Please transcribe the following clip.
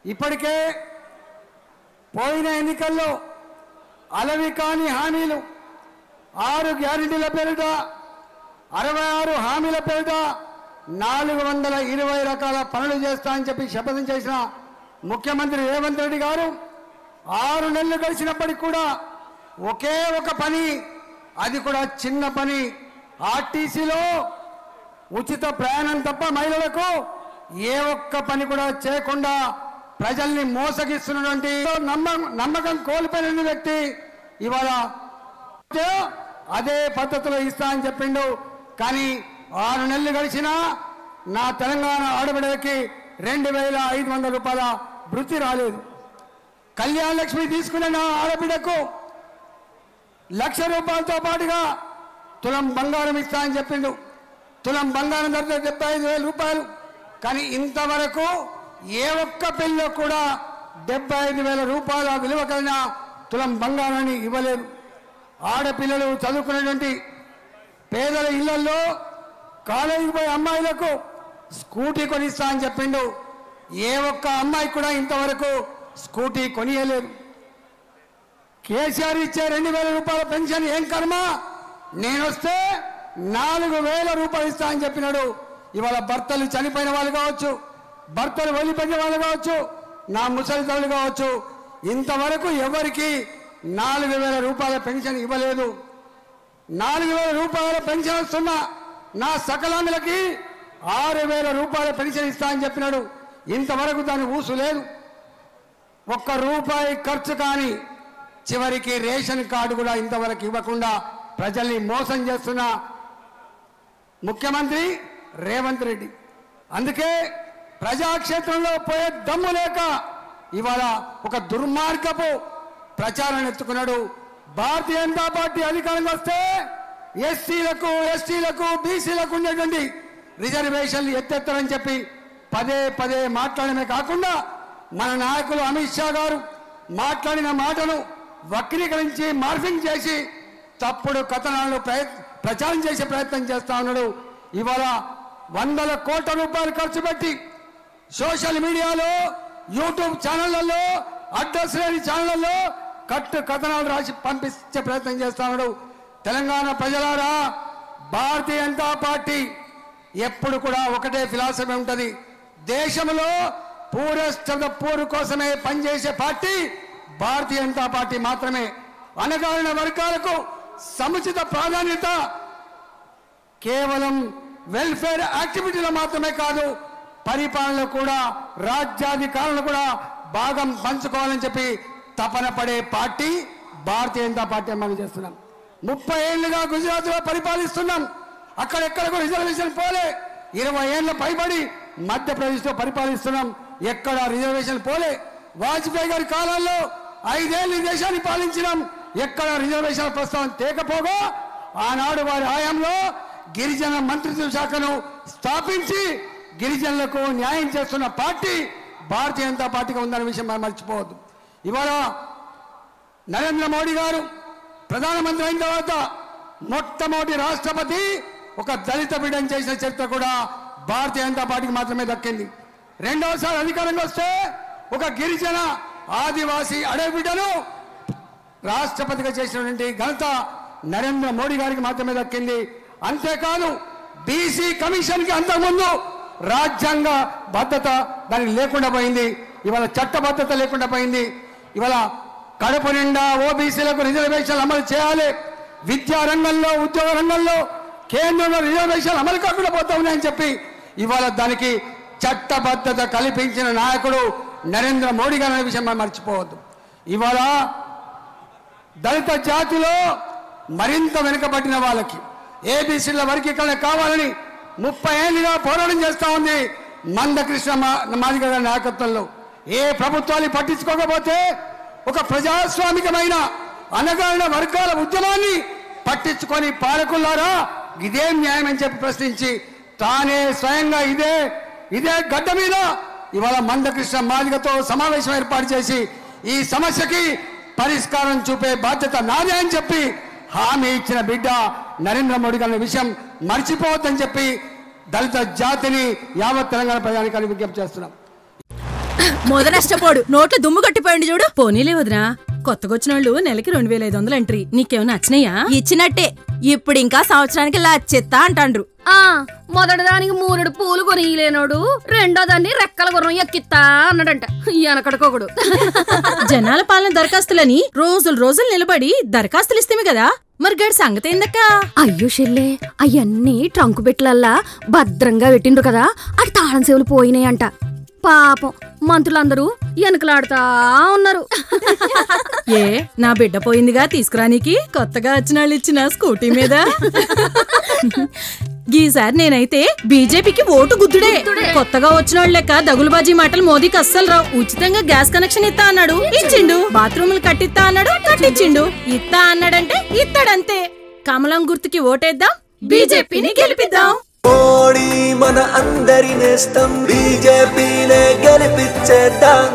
ఇప్పటికే పోయిన ఎన్నికల్లో అలవి కాని హామీలు 6 గ్యారెంటీల పేరిట 66 హామీల పేరిట 420 రకాల పనులు చేస్తా అని చెప్పి శపథం చేసిన ముఖ్యమంత్రి రేవంత్ రెడ్డి గారు 6 నెలలు గడిచినప్పటికీ కూడా ఒకే ఒక పని, అది కూడా చిన్న పని, ఆర్టీసీలో ఉచిత ప్రయాణం తప్ప మహిళలకు ఏ ఒక్క పని కూడా చేయకుండా ప్రజల్ని మోసగిస్తున్నటువంటి నమ్మకం కోల్పోయిన వ్యక్తి ఇవాళ అదే పద్ధతిలో ఇస్తా అని చెప్పిండు. కానీ 6 నెలలు గడిచినా నా తెలంగాణ ఆడబిడ్డకి 2500 రూపాయల వృత్తి రాలేదు. కళ్యాణ లక్ష్మి తీసుకున్న నా ఆడబిడ్డకు 1,00,000 రూపాయలతో పాటుగా తులం బంగారం ఇస్తా అని చెప్పిండు. తులం బంగారం ధర 75,000 రూపాయలు. కానీ ఇంతవరకు ఏ ఒక్క పెళ్లిలో కూడా 75,000 రూపాయల విలువ కలిగిన తులం బంగారాన్ని ఇవ్వలేదు. ఆడపిల్లలు చదువుకునేటువంటి పేదల ఇళ్లలో కాలేజీకి పోయే అమ్మాయిలకు స్కూటీ కొనిస్తా అని చెప్పిండు. ఏ ఒక్క అమ్మాయి కూడా ఇంతవరకు స్కూటీ కొనియలేదు. కేసీఆర్ ఇచ్చే 2,000 రూపాయల పెన్షన్ ఏం కర్మ, నేను వస్తే 4,000 రూపాయలు ఇస్తా అని చెప్పినాడు. ఇవాళ భర్తలు చనిపోయిన వాళ్ళు కావచ్చు, భర్తలు వదిలిపెట్టిన వాళ్ళు కావచ్చు, నా ముసలి తల్లు కావచ్చు, ఇంతవరకు ఎవరికి 4,000 రూపాయల పెన్షన్ ఇవ్వలేదు. 4,000 రూపాయల పెన్షన్ వస్తున్న నా సకలాంగులకి 6,000 రూపాయల పెన్షన్ ఇస్తా అని చెప్పినాడు. ఇంతవరకు దాని ఊసు లేదు. 1 రూపాయి ఖర్చు కానీ చివరికి రేషన్ కార్డు కూడా ఇంతవరకు ఇవ్వకుండా ప్రజల్ని మోసం చేస్తున్న ముఖ్యమంత్రి రేవంత్ రెడ్డి. అందుకే ప్రజాక్షేత్రంలో పోయే దమ్ము లేక ఇవాళ ఒక దుర్మార్గపు ప్రచారం ఎత్తుకున్నాడు. భారతీయ జనతా పార్టీ అధికారంలో వస్తే ఎస్సీలకు, ఎస్టీలకు, బీసీలకు ఉండేటువంటి రిజర్వేషన్లు ఎత్తెత్తారని చెప్పి పదే మాట్లాడమే కాకుండా మన నాయకులు అమిత్ షా గారు మాట్లాడిన మాటను వక్రీకరించి మార్ఫింగ్ చేసి తప్పుడు కథనాలను ప్రచారం చేసే ప్రయత్నం చేస్తా ఉన్నాడు. ఇవాళ 100 కోట్ల రూపాయలు ఖర్చు పెట్టి సోషల్ మీడియాలో, యూట్యూబ్ ఛానళ్లలో, అడ్రస్ లేని ఛానళ్లలో కట్టు కథనాలు రాసి పంపించే ప్రయత్నం చేస్తా ఉన్నాడు. తెలంగాణ ప్రజలారా, భారతీయ జనతా పార్టీ ఎప్పుడు కూడా ఒకటే ఫిలాసఫీ ఉంటుంది. దేశంలో పూరెస్ట్ ఆఫ్ ద పూర్ కోసమే పనిచేసే పార్టీ భారతీయ జనతా పార్టీ మాత్రమే. అణగారిన వర్గాలకు సముచిత ప్రాధాన్యత కేవలం వెల్ఫేర్ యాక్టివిటీలో మాత్రమే కాదు, పరిపాలనలో కూడా, రాజ్యాధికారులు కూడా భాగం పంచుకోవాలని చెప్పి తపన పడే పార్టీ భారతీయ జనతా పార్టీ మనం చేస్తున్నాం. 30 ఏళ్లుగా గుజరాత్లో పరిపాలిస్తున్నాం. అక్కడెక్కడకు రిజర్వేషన్ పోలే. 20 ఏళ్ల పైబడి మధ్యప్రదేశ్లో పరిపాలిస్తున్నాం. ఎక్కడ రిజర్వేషన్ పోలే. వాజ్పేయి గారి కాలంలో 5 ఏళ్ళు ఈ దేశాన్ని పాలించినాం. ఎక్కడ రిజర్వేషన్ ప్రస్తావన తేకపోగా ఆనాడు వారి హయాంలో గిరిజన మంత్రిత్వ శాఖను స్థాపించి గిరిజనులకు న్యాయం చేస్తున్న పార్టీ భారతీయ జనతా పార్టీగా ఉందన్న విషయం మనం మర్చిపోవద్దు. ఇవాళ నరేంద్ర మోడీ గారు ప్రధానమంత్రి అయిన తర్వాత మొట్టమొదటి రాష్ట్రపతి ఒక దళిత బిడ్డను చేసిన చరిత్ర కూడా భారతీయ జనతా పార్టీకి మాత్రమే దక్కింది. రెండవసారి అధికారంలో వస్తే ఒక గిరిజన ఆదివాసీ అడవి బిడ్డను రాష్ట్రపతిగా చేసినటువంటి ఘనత నరేంద్ర మోడీ గారికి మాత్రమే దక్కింది. అంతేకాదు బీసీ కమిషన్కి అంతకుముందు రాజ్యాంగ భద్రత దానికి లేకుండా పోయింది. ఇవాళ చట్టబద్ధత లేకుండా పోయింది. ఇవాళ కడుపు నిండా ఓబీసీలకు రిజర్వేషన్లు అమలు చేయాలి. విద్యా రంగంలో, ఉద్యోగ రంగంలో కేంద్రంలో రిజర్వేషన్లు అమలు కాకుండా పోతా ఉన్నాయని చెప్పి ఇవాళ దానికి చట్టబద్ధత కల్పించిన నాయకుడు నరేంద్ర మోడీ గారు అనే విషయం మనం మర్చిపోవద్దు. ఇవాళ దళిత జాతిలో మరింత వెనుకబడిన వాళ్ళకి ఏబీసీల వర్గీకరణ కావాలని 30 ఏళ్ళుగా పోరాటం చేస్తూ ఉంది మందకృష్ణ మాదిగ గారి నాయకత్వంలో. ఏ ప్రభుత్వాన్ని పట్టించుకోకపోతే ఒక ప్రజాస్వామికమైన అణగారిన వర్గాల ఉద్యమాన్ని పట్టించుకొని పాలకులారా ఇదేం న్యాయం అని చెప్పి ప్రశ్నించి తానే స్వయంగా ఇదే గడ్డ మీద ఇవాళ మందకృష్ణ మాదిగతో సమావేశం ఏర్పాటు చేసి ఈ సమస్యకి పరిష్కారం చూపే బాధ్యత నాదే అని చెప్పి హామీ ఇచ్చిన బిడ్డ నరేంద్ర మోడీ గారి విషయం మర్చిపోవద్దని చెప్పి దళిత జాతిని యావత్ తెలంగాణ ప్రజానికాన్ని విజ్ఞప్తి చేస్తున్నాం. మొద నష్టపోడు నోట్లో దుమ్ము కట్టిపోయింది చూడు. పోనీలే వదినా, కొత్తగొచ్చిన వాళ్ళు నెలకి 2500 ఎంట్రీ. నీకేమైనా నచ్చినాయా? ఇచ్చినట్టే. ఇప్పుడు ఇంకా సంవత్సరానికి లచ్చెత్తా అంటాండ్రు. మొదటి దానికి 3 పూలు కొనియలేనోడు రెండో దాన్ని రెక్కల గుర్రం ఎక్కిత్తా అన్నాడంట. వెనకడుకోకడు. జనాల పాలన దరఖాస్తులని రోజులు నిలబడి దరఖాస్తులు ఇస్తేమే కదా. మరి గడి సంగతి ఏందక్క? అయ్యో షెల్లే, అయ్యన్నీ ట్రంకు పెట్టలల్లా భద్రంగా పెట్టిండ్రు కదా, అటు తాళం సేవలు పోయినాయంట. పాపం మంత్రులందరూ వెనకలాడుతా ఉన్నారు. ఏ నా బిడ్డ పోయిందిగా తీసుకురానికి కొత్తగా వచ్చిన వాళ్ళు ఇచ్చిన స్కూటీ మీద. ఈసారి నేనైతే బీజేపీకి ఓటు గుద్దుడే. కొత్తగా వచ్చిన వాళ్ళు లెక్క దగులుబాజీ మాటలు మోదీకి అస్సలు రావు. ఉచితంగా గ్యాస్ కనెక్షన్ ఇస్తా అన్నాడు, ఇచ్చిండు. బాత్రూములు కట్టిస్తా అన్నాడు, కట్టించిండు. ఇస్తా అన్నాడంటే ఇస్తాడంతే. కమలం గుర్తుకి ఓటేద్దాం, బీజేపీని గెలిపిద్దాం. మోడీ మన అందరి నేస్తం, బీజేపీనే గెలిపించేద్దాం.